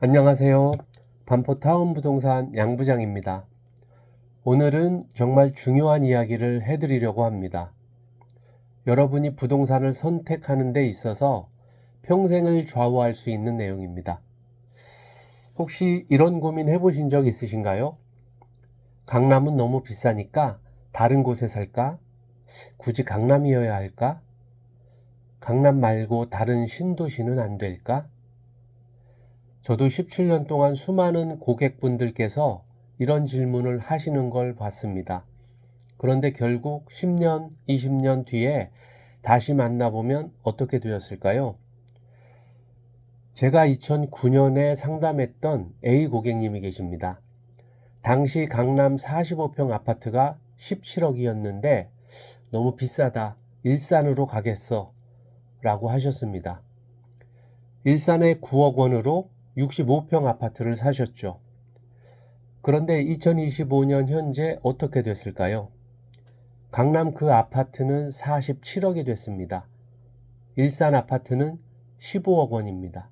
안녕하세요. 반포타운 부동산 양부장입니다. 오늘은 정말 중요한 이야기를 해드리려고 합니다. 여러분이 부동산을 선택하는 데 있어서 평생을 좌우할 수 있는 내용입니다. 혹시 이런 고민 해보신 적 있으신가요? 강남은 너무 비싸니까 다른 곳에 살까? 굳이 강남이어야 할까? 강남 말고 다른 신도시는 안 될까? 저도 17년 동안 수많은 고객분들께서 이런 질문을 하시는 걸 봤습니다. 그런데 결국 10년, 20년 뒤에 다시 만나보면 어떻게 되었을까요? 제가 2009년에 상담했던 A 고객님이 계십니다. 당시 강남 45평 아파트가 17억이었는데 너무 비싸다. 일산으로 가겠어. 라고 하셨습니다. 일산에 9억 원으로 65평 아파트를 사셨죠. 그런데 2025년 현재 어떻게 됐을까요? 강남 그 아파트는 47억이 됐습니다. 일산 아파트는 15억 원입니다.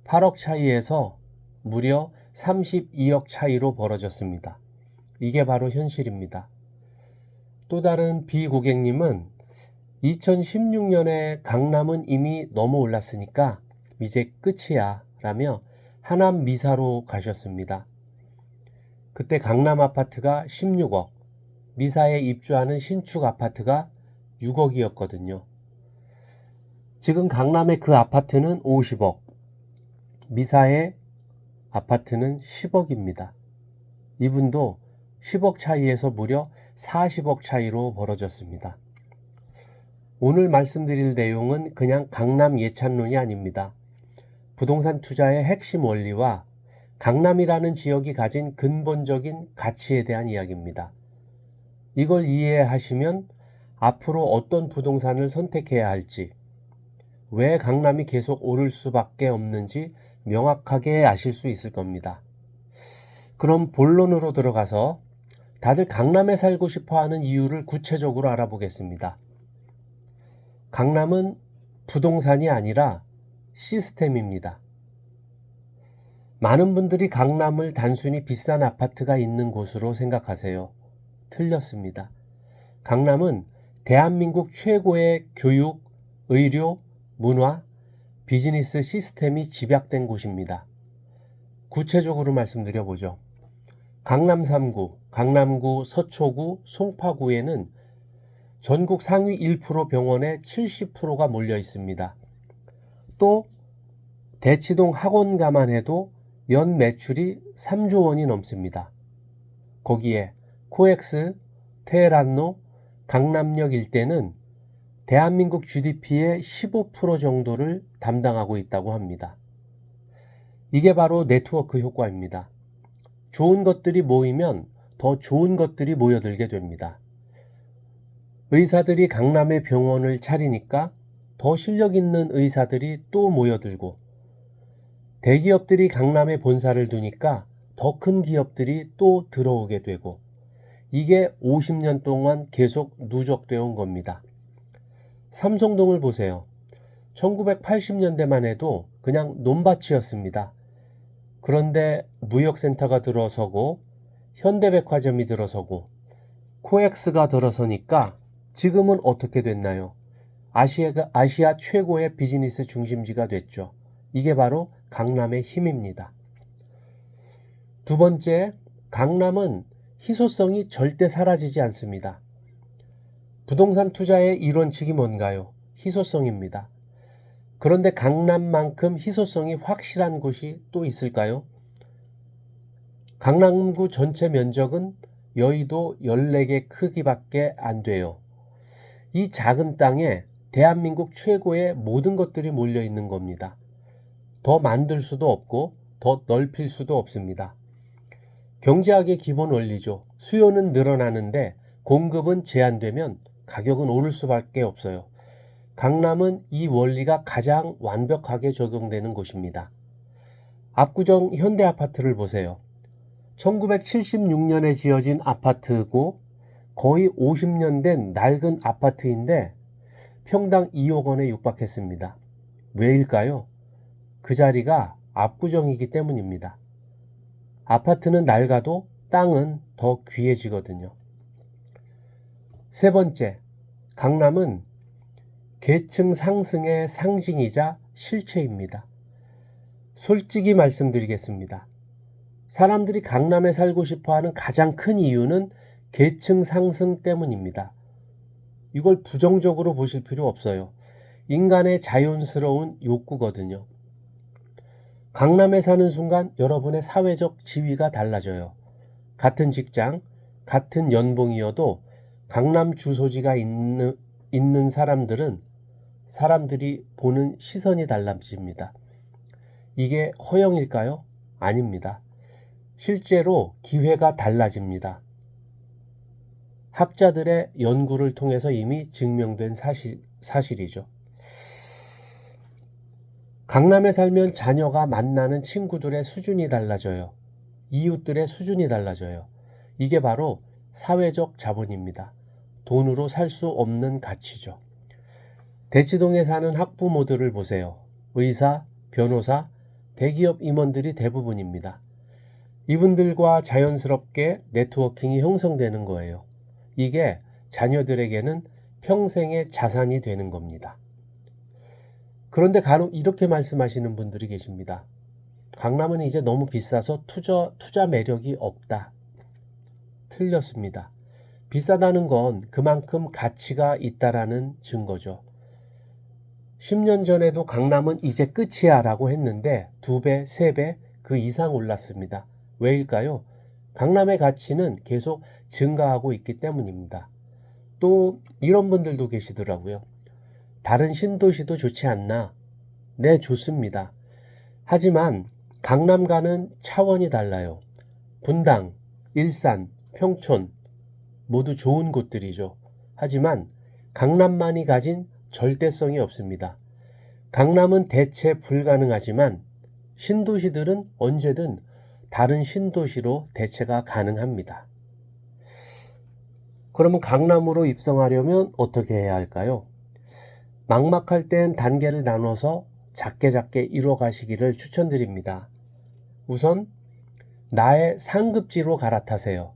8억 차이에서 무려 32억 차이로 벌어졌습니다. 이게 바로 현실입니다. 또 다른 B 고객님은 2016년에 강남은 이미 너무 올랐으니까 이제 끝이야 라며 하남 미사로 가셨습니다. 그때 강남 아파트가 16억, 미사에 입주하는 신축 아파트가 6억이었거든요. 지금 강남의 그 아파트는 50억, 미사의 아파트는 10억입니다. 이분도 10억 차이에서 무려 40억 차이로 벌어졌습니다. 오늘 말씀드릴 내용은 그냥 강남 예찬론이 아닙니다. 부동산 투자의 핵심 원리와 강남이라는 지역이 가진 근본적인 가치에 대한 이야기입니다. 이걸 이해하시면 앞으로 어떤 부동산을 선택해야 할지, 왜 강남이 계속 오를 수밖에 없는지 명확하게 아실 수 있을 겁니다. 그럼 본론으로 들어가서 다들 강남에 살고 싶어 하는 이유를 구체적으로 알아보겠습니다. 강남은 부동산이 아니라 시스템입니다. 많은 분들이 강남을 단순히 비싼 아파트가 있는 곳으로 생각하세요. 틀렸습니다. 강남은 대한민국 최고의 교육, 의료, 문화, 비즈니스 시스템이 집약된 곳입니다. 구체적으로 말씀드려보죠. 강남 3구, 강남구, 서초구, 송파구에는 전국 상위 1% 병원의 70%가 몰려 있습니다. 또 대치동 학원가만 해도 연 매출이 3조 원이 넘습니다. 거기에 코엑스, 테헤란로, 강남역 일대는 대한민국 GDP의 15% 정도를 담당하고 있다고 합니다. 이게 바로 네트워크 효과입니다. 좋은 것들이 모이면 더 좋은 것들이 모여들게 됩니다. 의사들이 강남에 병원을 차리니까 더 실력 있는 의사들이 또 모여들고, 대기업들이 강남에 본사를 두니까 더 큰 기업들이 또 들어오게 되고, 이게 50년 동안 계속 누적되어 온 겁니다. 삼성동을 보세요. 1980년대만 해도 그냥 논밭이었습니다. 그런데 무역센터가 들어서고, 현대백화점이 들어서고, 코엑스가 들어서니까 지금은 어떻게 됐나요? 아시아 최고의 비즈니스 중심지가 됐죠. 이게 바로 강남의 힘입니다. 두 번째, 강남은 희소성이 절대 사라지지 않습니다. 부동산 투자의 이론칙이 뭔가요? 희소성입니다. 그런데 강남만큼 희소성이 확실한 곳이 또 있을까요? 강남구 전체 면적은 여의도 14개 크기밖에 안 돼요. 이 작은 땅에 대한민국 최고의 모든 것들이 몰려 있는 겁니다. 더 만들 수도 없고 더 넓힐 수도 없습니다. 경제학의 기본 원리죠. 수요는 늘어나는데 공급은 제한되면 가격은 오를 수밖에 없어요. 강남은 이 원리가 가장 완벽하게 적용되는 곳입니다. 압구정 현대아파트를 보세요. 1976년에 지어진 아파트고 거의 50년 된 낡은 아파트인데 평당 2억 원에 육박했습니다. 왜일까요? 그 자리가 압구정이기 때문입니다. 아파트는 낡아도 땅은 더 귀해지거든요. 세 번째, 강남은 계층 상승의 상징이자 실체입니다. 솔직히 말씀드리겠습니다. 사람들이 강남에 살고 싶어하는 가장 큰 이유는 계층 상승 때문입니다. 이걸 부정적으로 보실 필요 없어요. 인간의 자연스러운 욕구거든요. 강남에 사는 순간 여러분의 사회적 지위가 달라져요. 같은 직장, 같은 연봉이어도 강남 주소지가 있는 사람들이 보는 시선이 달라집니다. 이게 허영일까요? 아닙니다. 실제로 기회가 달라집니다. 학자들의 연구를 통해서 이미 증명된 사실이죠. 강남에 살면 자녀가 만나는 친구들의 수준이 달라져요. 이웃들의 수준이 달라져요. 이게 바로 사회적 자본입니다. 돈으로 살 수 없는 가치죠. 대치동에 사는 학부모들을 보세요. 의사, 변호사, 대기업 임원들이 대부분입니다. 이분들과 자연스럽게 네트워킹이 형성되는 거예요. 이게 자녀들에게는 평생의 자산이 되는 겁니다. 그런데 간혹 이렇게 말씀하시는 분들이 계십니다. 강남은 이제 너무 비싸서 투자 매력이 없다. 틀렸습니다. 비싸다는 건 그만큼 가치가 있다라는 증거죠. 10년 전에도 강남은 이제 끝이야 라고 했는데 2배, 3배 그 이상 올랐습니다. 왜일까요? 강남의 가치는 계속 증가하고 있기 때문입니다. 또 이런 분들도 계시더라고요. 다른 신도시도 좋지 않나? 네, 좋습니다. 하지만 강남과는 차원이 달라요. 분당, 일산, 평촌 모두 좋은 곳들이죠. 하지만 강남만이 가진 절대성이 없습니다. 강남은 대체 불가능하지만 신도시들은 언제든 다른 신도시로 대체가 가능합니다. 그러면 강남으로 입성하려면 어떻게 해야 할까요? 막막할 땐 단계를 나눠서 작게 이뤄 가시기를 추천드립니다. 우선 나의 상급지로 갈아타세요.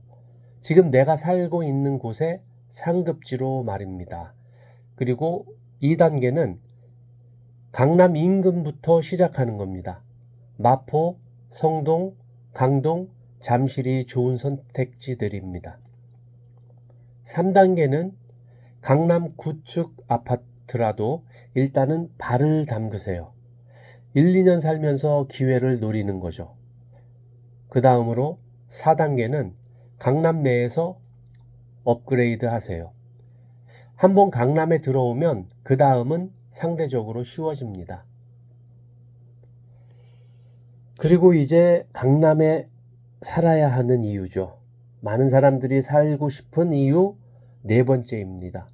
지금 내가 살고 있는 곳의 상급지로 말입니다. 그리고 2단계는 강남 인근부터 시작하는 겁니다. 마포, 성동, 강동, 잠실이 좋은 선택지들입니다. 3단계는 강남 구축 아파트라도 일단은 발을 담그세요. 1, 2년 살면서 기회를 노리는 거죠. 그 다음으로 4단계는 강남 내에서 업그레이드 하세요. 한번 강남에 들어오면 그 다음은 상대적으로 쉬워집니다. 그리고 이제 강남에 살아야 하는 이유죠. 많은 사람들이 살고 싶은 이유 4번째입니다.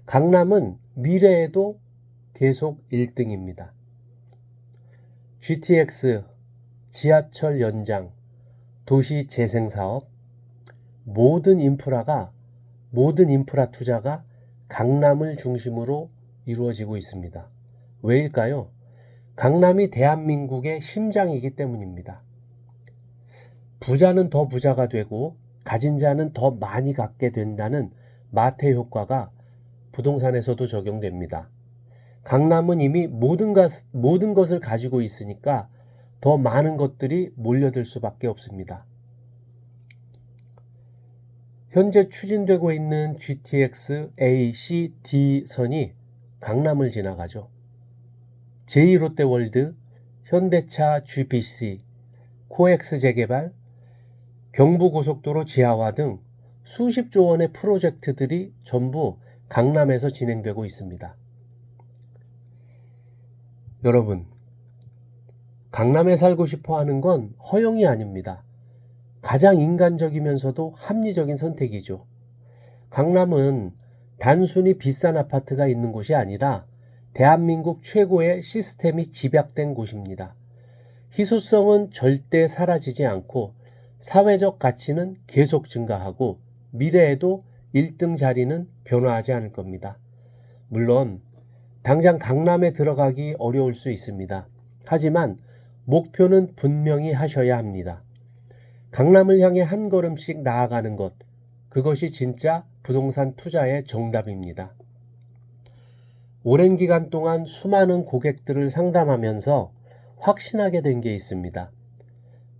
강남은 미래에도 계속 1등입니다. GTX, 지하철 연장, 도시 재생 사업, 모든 인프라 투자가 강남을 중심으로 이루어지고 있습니다. 왜일까요? 강남이 대한민국의 심장이기 때문입니다. 부자는 더 부자가 되고 가진 자는 더 많이 갖게 된다는 마태 효과가 부동산에서도 적용됩니다. 강남은 이미 모든 것을 가지고 있으니까 더 많은 것들이 몰려들 수밖에 없습니다. 현재 추진되고 있는 GTX A, C, D 선이 강남을 지나가죠. 제2롯데월드, 현대차 GPC, 코엑스 재개발, 경부고속도로 지하화 등 수십조 원의 프로젝트들이 전부 강남에서 진행되고 있습니다. 여러분, 강남에 살고 싶어 하는 건 허영이 아닙니다. 가장 인간적이면서도 합리적인 선택이죠. 강남은 단순히 비싼 아파트가 있는 곳이 아니라 대한민국 최고의 시스템이 집약된 곳입니다. 희소성은 절대 사라지지 않고 사회적 가치는 계속 증가하고 미래에도 1등 자리는 변화하지 않을 겁니다. 물론 당장 강남에 들어가기 어려울 수 있습니다. 하지만 목표는 분명히 하셔야 합니다. 강남을 향해 한 걸음씩 나아가는 것, 그것이 진짜 부동산 투자의 정답입니다. 오랜 기간 동안 수많은 고객들을 상담하면서 확신하게 된 게 있습니다.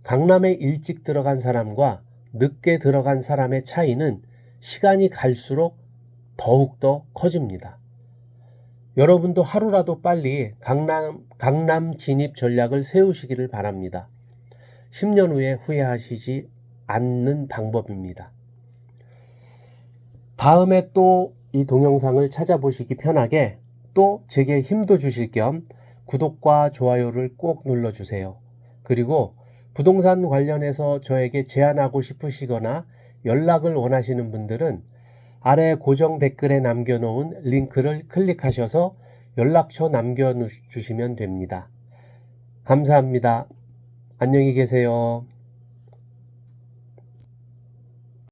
강남에 일찍 들어간 사람과 늦게 들어간 사람의 차이는 시간이 갈수록 더욱더 커집니다. 여러분도 하루라도 빨리 강남 진입 전략을 세우시기를 바랍니다. 10년 후에 후회하시지 않는 방법입니다. 다음에 또 이 동영상을 찾아보시기 편하게 또 제게 힘도 주실 겸 구독과 좋아요를 꼭 눌러주세요. 그리고 부동산 관련해서 저에게 제안하고 싶으시거나 연락을 원하시는 분들은 아래 고정 댓글에 남겨놓은 링크를 클릭하셔서 연락처 남겨주시면 됩니다. 감사합니다. 안녕히 계세요.